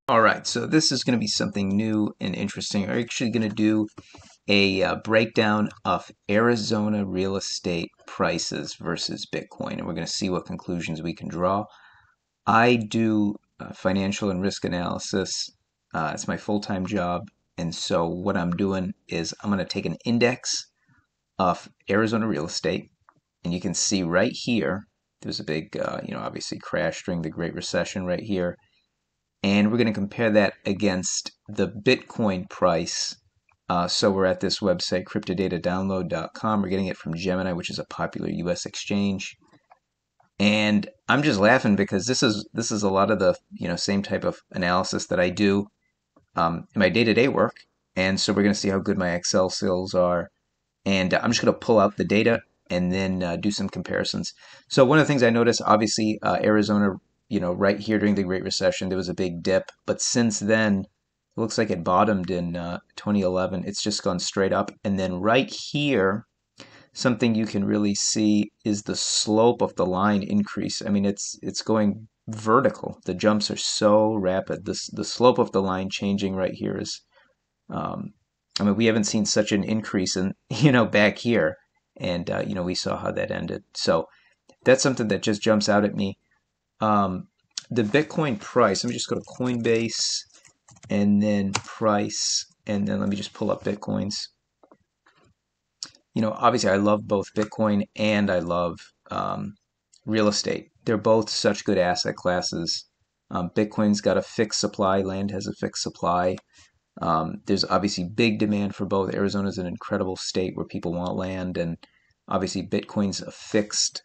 All right, so this is going to be something new and interesting. We're actually going to do a breakdown of Arizona real estate prices versus Bitcoin, and we're going to see what conclusions we can draw. I do financial and risk analysis. It's my full-time job, and so what I'm doing is I'm going to take an index of Arizona real estate, and you can see right here, there was a big, obviously crash during the Great Recession right here. And we're going to compare that against the Bitcoin price. So we're at this website, cryptodatadownload.com. We're getting it from Gemini, which is a popular U.S. exchange. And I'm just laughing because this is a lot of the same type of analysis that I do in my day-to-day work. And so we're going to see how good my Excel skills are. And I'm just going to pull out the data and then do some comparisons. So one of the things I noticed, obviously, Arizona, right here during the Great Recession, there was a big dip. But since then, it looks like it bottomed in 2011. It's just gone straight up. And then right here, something you can really see is the slope of the line increase. I mean, it's going vertical. The jumps are so rapid. The slope of the line changing right here is I mean, we haven't seen such an increase in, back here. And, we saw how that ended. So that's something that just jumps out at me. The Bitcoin price, let me just go to Coinbase and then price, and then let me just pull up Bitcoins. Obviously I love both Bitcoin and I love real estate. They're both such good asset classes. Bitcoin's got a fixed supply, land has a fixed supply. There's obviously big demand for both. Arizona's an incredible state where people want land, and obviously Bitcoin's a fixed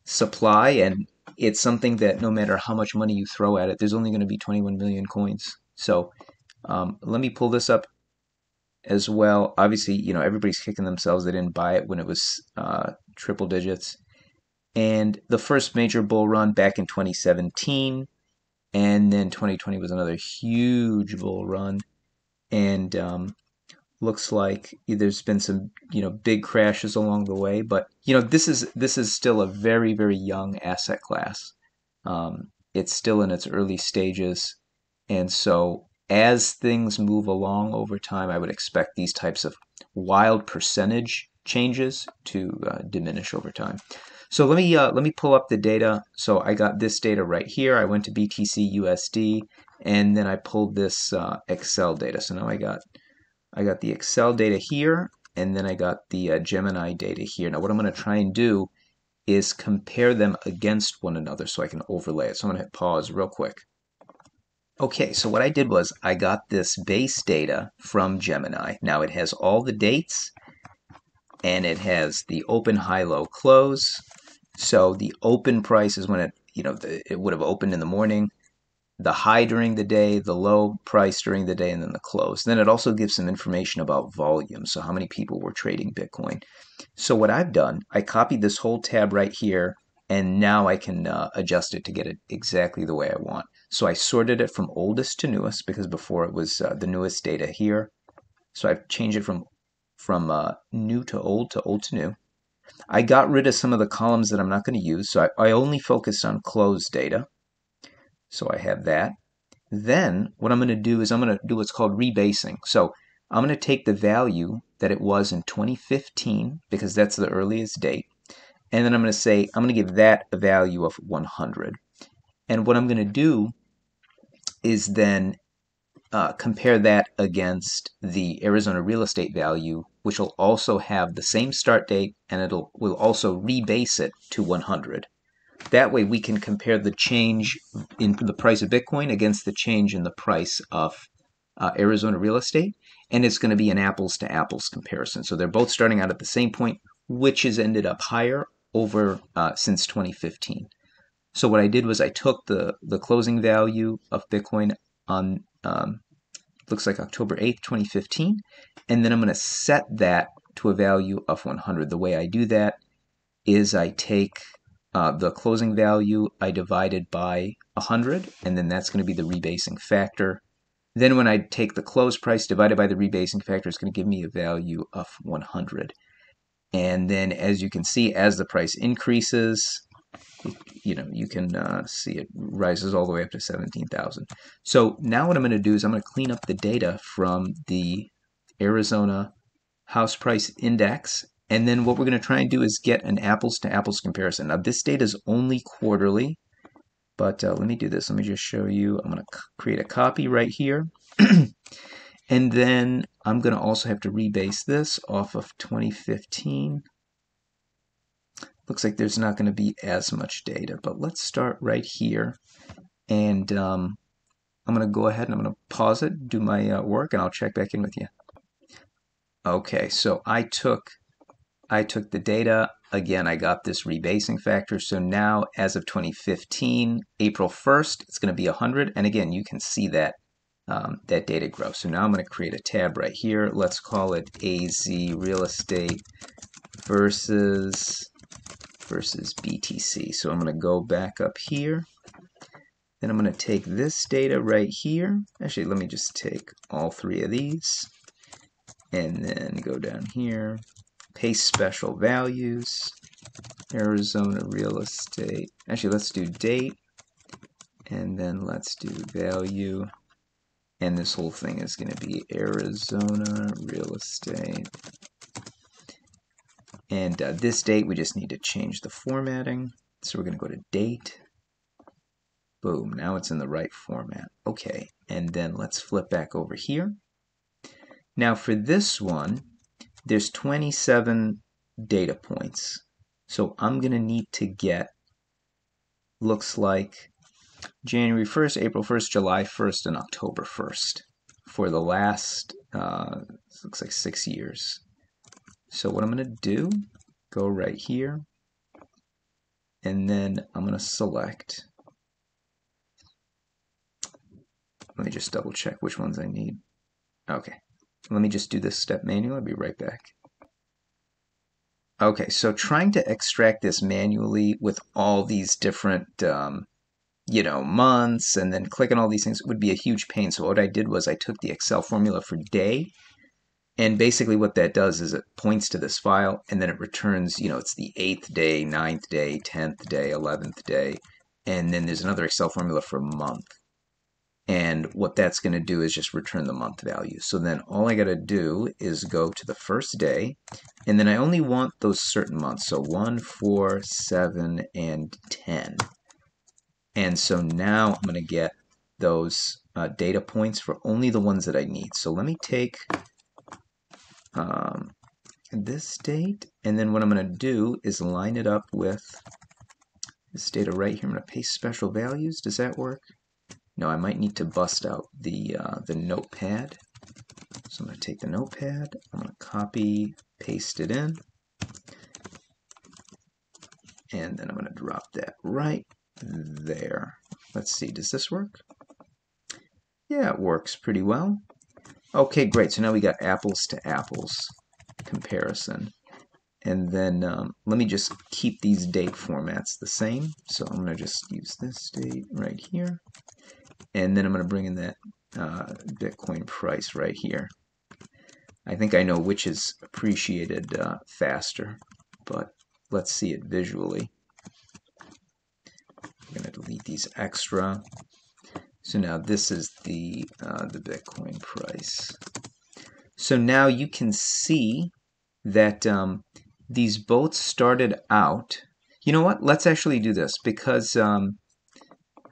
supply, and it's something that no matter how much money you throw at it, there's only going to be 21 million coins. So let me pull this up as well. Obviously, everybody's kicking themselves. They didn't buy it when it was triple digits. And the first major bull run back in 2017, and then 2020 was another huge bull run. And looks like there's been some big crashes along the way, but this is still a very, very young asset class. It's still in its early stages, and so as things move along over time, I would expect these types of wild percentage changes to diminish over time. So let me pull up the data. So I got this data right here. I went to BTC USD, and then I pulled this Excel data. So now I got the Excel data here, and then I got the Gemini data here. Now what I'm going to try and do is compare them against one another so I can overlay it. So I'm going to hit pause real quick. Okay, so what I did was I got this base data from Gemini. Now it has all the dates, and it has the open, high, low, close. So the open price is when it would have opened in the morning, the high during the day, the low price during the day, and then the close. Then it also gives some information about volume, so how many people were trading Bitcoin. So what I've done, I copied this whole tab right here, and now I can adjust it to get it exactly the way I want. So I sorted it from oldest to newest because before it was the newest data here. So I've changed it from new to old to new. I got rid of some of the columns that I'm not going to use, so I only focused on closed data. So I have that. Then what I'm going to do is I'm going to do what's called rebasing. So I'm going to take the value that it was in 2015, because that's the earliest date, and then I'm going to say I'm going to give that a value of 100. And what I'm going to do is then compare that against the Arizona real estate value, which will also have the same start date, and will also rebase it to 100. That way we can compare the change in the price of Bitcoin against the change in the price of Arizona real estate, and it's going to be an apples to apples comparison. So they're both starting out at the same point, which has ended up higher over since 2015. So what I did was I took the closing value of Bitcoin on looks like October 8th, 2015, and then I'm going to set that to a value of 100. The way I do that is I take the closing value, I divide it by 100, and then that's going to be the rebasing factor. Then when I take the close price divided by the rebasing factor, it's going to give me a value of 100. And then as you can see, as the price increases, you can see it rises all the way up to 17,000. So now what I'm going to do is I'm going to clean up the data from the Arizona house price index, and then what we're going to try and do is get an apples to apples comparison. Now this data is only quarterly, but let me do this. Let me just show you. I'm going to create a copy right here. And then I'm going to also have to rebase this off of 2015. Looks like there's not going to be as much data, but let's start right here. And I'm going to go ahead and I'm going to pause it, do my work, and I'll check back in with you. Okay, so I took the data. Again, I got this rebasing factor. So now, as of 2015, April 1st, it's going to be 100. And again, you can see that that data grow. So now I'm going to create a tab right here. Let's call it AZ Real Estate versus BTC. So I'm going to go back up here. Then I'm going to take this data right here. Actually, let me just take all three of these. And then go down here. Paste special values. Arizona Real Estate. Actually, let's do date. And then let's do value. And this whole thing is going to be Arizona Real Estate. And this date, we just need to change the formatting. So we're going to go to date. Boom, now it's in the right format. Okay, and then let's flip back over here. Now for this one, there's 27 data points. So I'm going to need to get, looks like, January 1st, April 1st, July 1st, and October 1st for the last, looks like 6 years. So what I'm going to do, go right here, and then I'm going to select. Let me just double check which ones I need. Okay, let me just do this step manually. I'll be right back. Okay, so trying to extract this manually with all these different months and then clicking all these things would be a huge pain. So what I did was I took the Excel formula for day, and basically what that does is it points to this file and then it returns, it's the 8th day, 9th day, 10th day, 11th day, and then there's another Excel formula for month. And what that's going to do is just return the month value. So then all I got to do is go to the first day, and then I only want those certain months. So 1, 4, 7, and 10. And so now I'm going to get those data points for only the ones that I need. So let me take this date, and then what I'm going to do is line it up with this data right here. I'm going to paste special values. Does that work? No, I might need to bust out the notepad. So I'm going to take the notepad, I'm going to copy, paste it in, and then I'm going to drop that right there. Let's see, does this work? Yeah, it works pretty well. Okay, great. So now we got apples to apples comparison. And then let me just keep these date formats the same. So I'm going to just use this date right here. And then I'm going to bring in that Bitcoin price right here. I think I know which is appreciated faster, but let's see it visually. I'm going to delete these extra. So now this is the Bitcoin price. So now you can see that these both started out. You know what? Let's actually do this because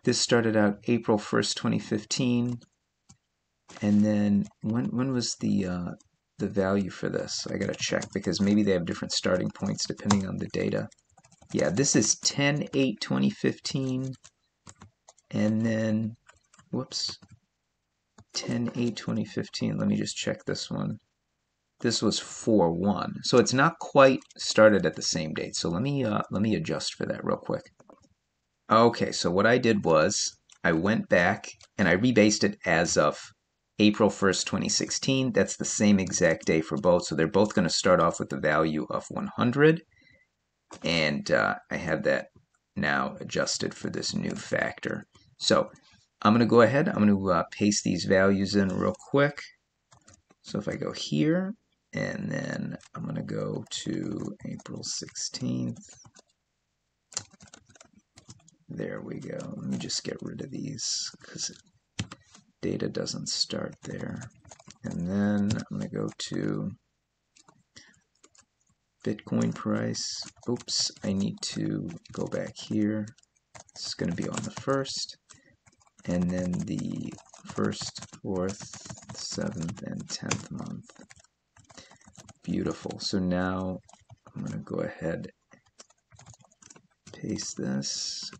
this started out April 1st, 2015. And then when was the value for this? I gotta check because maybe they have different starting points depending on the data. Yeah, this is 10/8/2015, and then whoops, 10/8/2015. Let me just check this one. This was 4/1, so it's not quite started at the same date. So let me adjust for that real quick. Okay, so what I did was I went back and I rebased it as of April 1st, 2016. That's the same exact day for both. So they're both going to start off with the value of 100. And I have that now adjusted for this new factor. So I'm going to go ahead. I'm going to paste these values in real quick. So if I go here, and then I'm going to go to April 16th. There we go. Let me just get rid of these because data doesn't start there. And then I'm going to go to Bitcoin price. Oops, I need to go back here. It's going to be on the 1st, and then the 1st, 4th, 7th, and 10th month. Beautiful. So now I'm going to go ahead, paste this.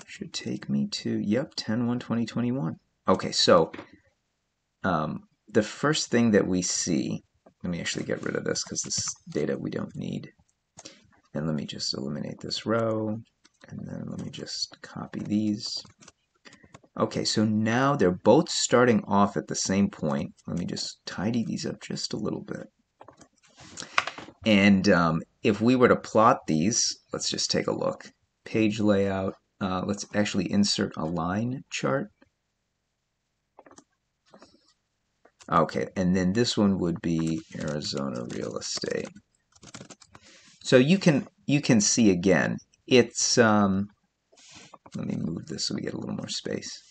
Should take me to, yep, 10/1/2021. Okay, so the first thing that we see, let me actually get rid of this because this data we don't need. And let me just eliminate this row, and then let me just copy these. Okay, so now they're both starting off at the same point. Let me just tidy these up just a little bit. And if we were to plot these, let's just take a look. Page layout. Let's actually insert a line chart. Okay, and then this one would be Arizona real estate. So you can see again, it's let me move this so we get a little more space.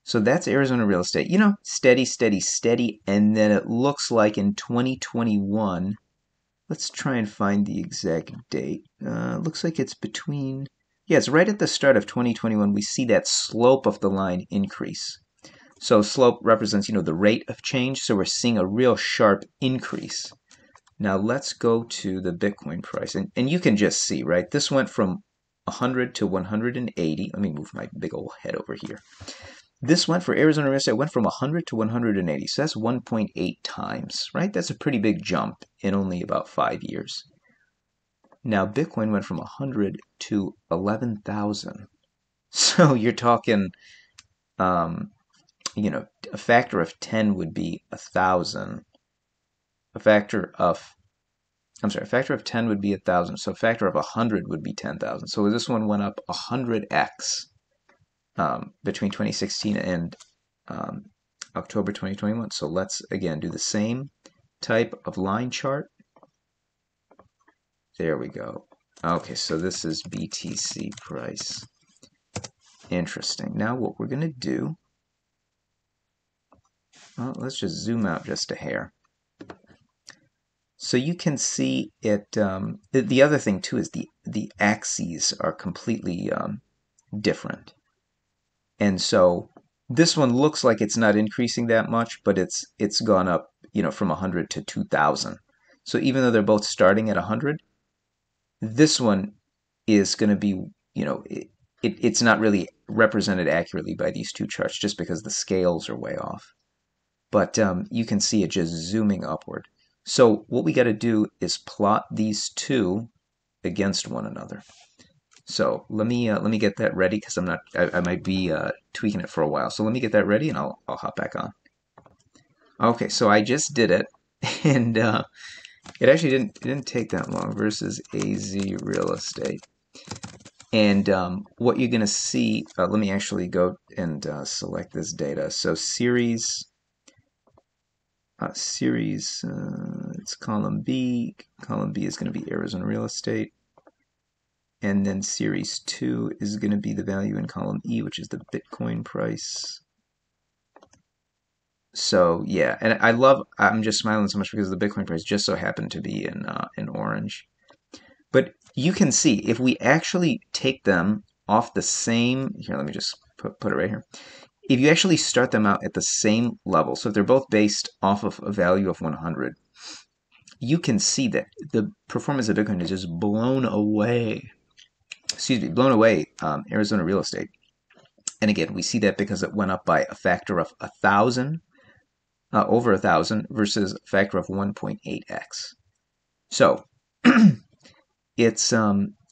So that's Arizona real estate. You know, steady, steady, steady, and then it looks like in 2021, let's try and find the exact date. Looks like it's between, yeah, it's right at the start of 2021. We see that slope of the line increase. So slope represents, you know, the rate of change. So we're seeing a real sharp increase. Now let's go to the Bitcoin price. And you can just see, right? This went from 100 to 180. Let me move my big old head over here. This went for Arizona real estate, went from 100 to 180. So that's 1.8 times, right? That's a pretty big jump in only about 5 years. Now Bitcoin went from 100 to 11,000. So you're talking, you know, a factor of 10 would be 1,000. A factor of 10 would be 1,000. So a factor of 100 would be 10,000. So this one went up 100x between 2016 and October 2021. So let's again do the same type of line chart. There we go. Okay, so this is BTC price. Interesting. Now what we're going to do, well, let's just zoom out just a hair. So you can see it, the other thing too is the axes are completely different. And so this one looks like it's not increasing that much, but it's gone up, you know, from 100 to 2,000. So even though they're both starting at 100, this one is going to be, you know, it's not really represented accurately by these two charts just because the scales are way off. But you can see it just zooming upward. So what we got to do is plot these two against one another. So let me get that ready because I might be tweaking it for a while. So let me get that ready and I'll hop back on. Okay, so I just did it, and it actually didn't take that long. Versus AZ real estate, and what you're gonna see. Let me actually go and select this data. So series. It's column B. Column B is going to be Arizona real estate. And then series 2 is going to be the value in column E, which is the Bitcoin price. So yeah, and I'm just smiling so much because the Bitcoin price just so happened to be in orange. But you can see if we actually take them off the same, here, let me just put it right here. If you actually start them out at the same level, so if they're both based off of a value of 100, you can see that the performance of Bitcoin is just blown away. Blown away Arizona real estate. And again, we see that because it went up by a factor of 1,000, over 1,000, versus a factor of 1.8x. So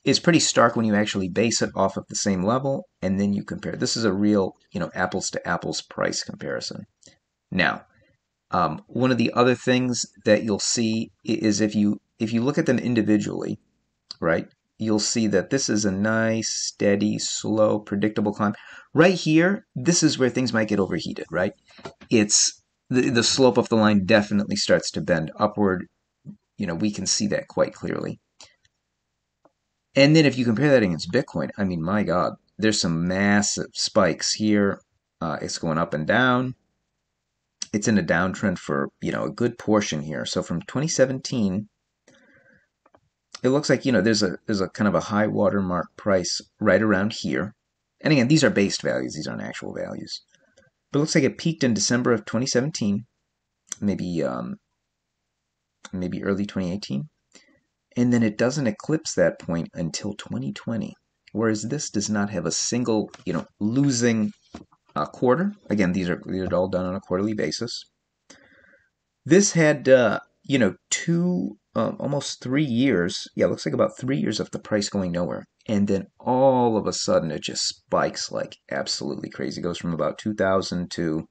it's pretty stark when you actually base it off of the same level and then you compare. This is a real, you know, apples to apples price comparison. Now, one of the other things that you'll see is if you look at them individually, right, you'll see that this is a nice, steady, slow, predictable climb. Right here, this is where things might get overheated, right? It's the slope of the line definitely starts to bend upward. we can see that quite clearly. And then if you compare that against Bitcoin, I mean, my God, there's some massive spikes here. It's going up and down. It's in a downtrend for, a good portion here. So from 2017, it looks like, there's a kind of a high watermark price right around here. And again, these are based values. These aren't actual values. But it looks like it peaked in December of 2017, maybe early 2018. And then it doesn't eclipse that point until 2020. Whereas this does not have a single, losing quarter. Again, these are all done on a quarterly basis. This had, almost 3 years. Yeah, it looks like about 3 years of the price going nowhere. And then all of a sudden it just spikes like absolutely crazy. It goes from about 2,000 to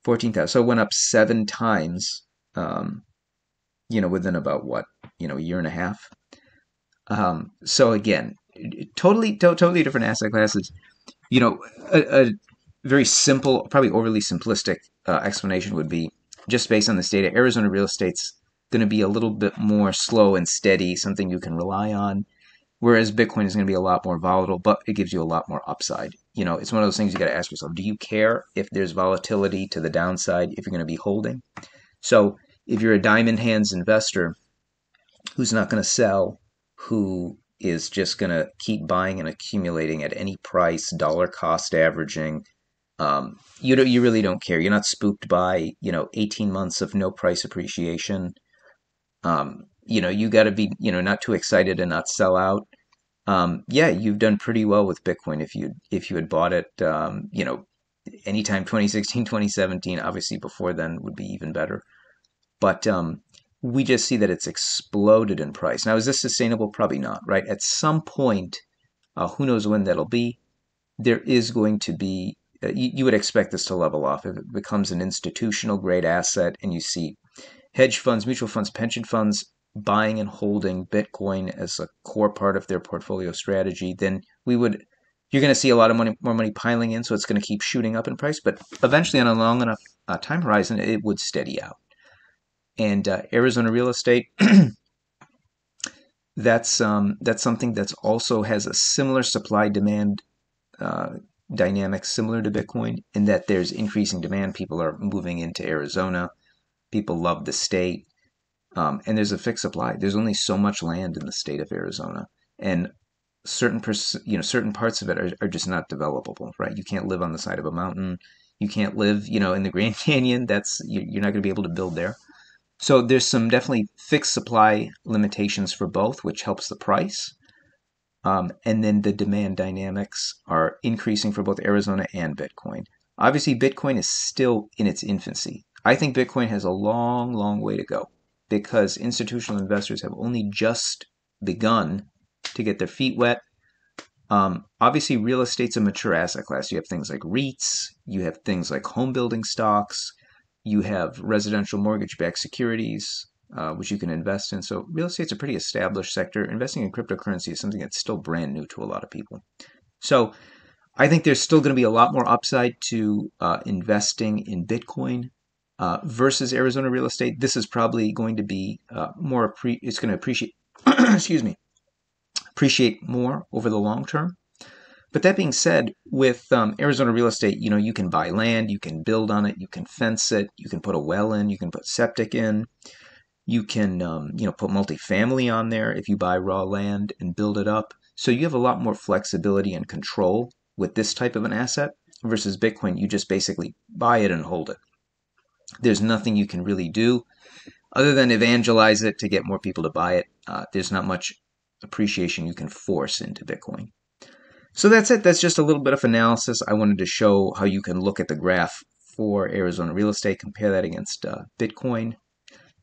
14,000. So it went up 7 times, within about a year and a half. So again, totally different asset classes. A very simple, probably overly simplistic explanation would be, just based on this data, Arizona real estate's going to be a little bit more slow and steady, something you can rely on, whereas Bitcoin is going to be a lot more volatile, but it gives you a lot more upside. It's one of those things you got to ask yourself, do you care if there's volatility to the downside if you're going to be holding? So if you're a diamond hands investor who's not going to sell, who is just going to keep buying and accumulating at any price, dollar cost averaging, you really don't care. You're not spooked by 18 months of no price appreciation. You got to be not too excited and not sell out. Yeah, you've done pretty well with Bitcoin if you had bought it anytime 2016, 2017. Obviously before then would be even better. But we just see that it's exploded in price. Now, is this sustainable? Probably not, right? At some point, who knows when that'll be, there is going to be, you would expect this to level off. If it becomes an institutional grade asset and you see hedge funds, mutual funds, pension funds buying and holding Bitcoin as a core part of their portfolio strategy, then you're going to see a lot of more money piling in, so it's going to keep shooting up in price. But eventually, on a long enough time horizon, it would steady out. And Arizona real estate, that's something that's also has a similar supply-demand dynamic similar to Bitcoin, in that there's increasing demand. People are moving into Arizona. People love the state. And there's a fixed supply. There's only so much land in the state of Arizona. And certain parts of it are just not developable, right? You can't live on the side of a mountain. You can't live, in the Grand Canyon. You're not going to be able to build there. So there's some definitely fixed supply limitations for both, which helps the price. And then the demand dynamics are increasing for both Arizona and Bitcoin. Obviously, Bitcoin is still in its infancy. I think Bitcoin has a long, long way to go because institutional investors have only just begun to get their feet wet. Obviously, real estate's a mature asset class. You have things like REITs, you have things like home building stocks, you have residential mortgage-backed securities, which you can invest in. So real estate's a pretty established sector. Investing in cryptocurrency is something that's still brand new to a lot of people. So I think there's still going to be a lot more upside to investing in Bitcoin versus Arizona real estate. This is probably going to be it's going to appreciate, appreciate more over the long term. But that being said, with Arizona real estate, you can buy land, you can build on it, you can fence it, you can put a well in, you can put septic in, you can put multifamily on there if you buy raw land and build it up. So you have a lot more flexibility and control with this type of an asset versus Bitcoin. You just basically buy it and hold it. There's nothing you can really do other than evangelize it to get more people to buy it. There's not much appreciation you can force into Bitcoin. So that's it. That's just a little bit of analysis. I wanted to show how you can look at the graph for Arizona real estate, compare that against Bitcoin.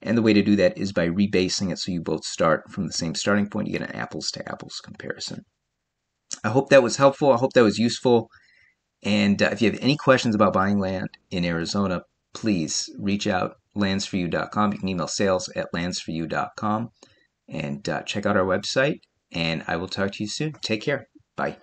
And the way to do that is by rebasing it so you both start from the same starting point. You get an apples to apples comparison. I hope that was helpful. I hope that was useful. And if you have any questions about buying land in Arizona, please reach out, LandsForYou.com. You can email sales@LandsForYou.com and check out our website. And I will talk to you soon. Take care. Bye.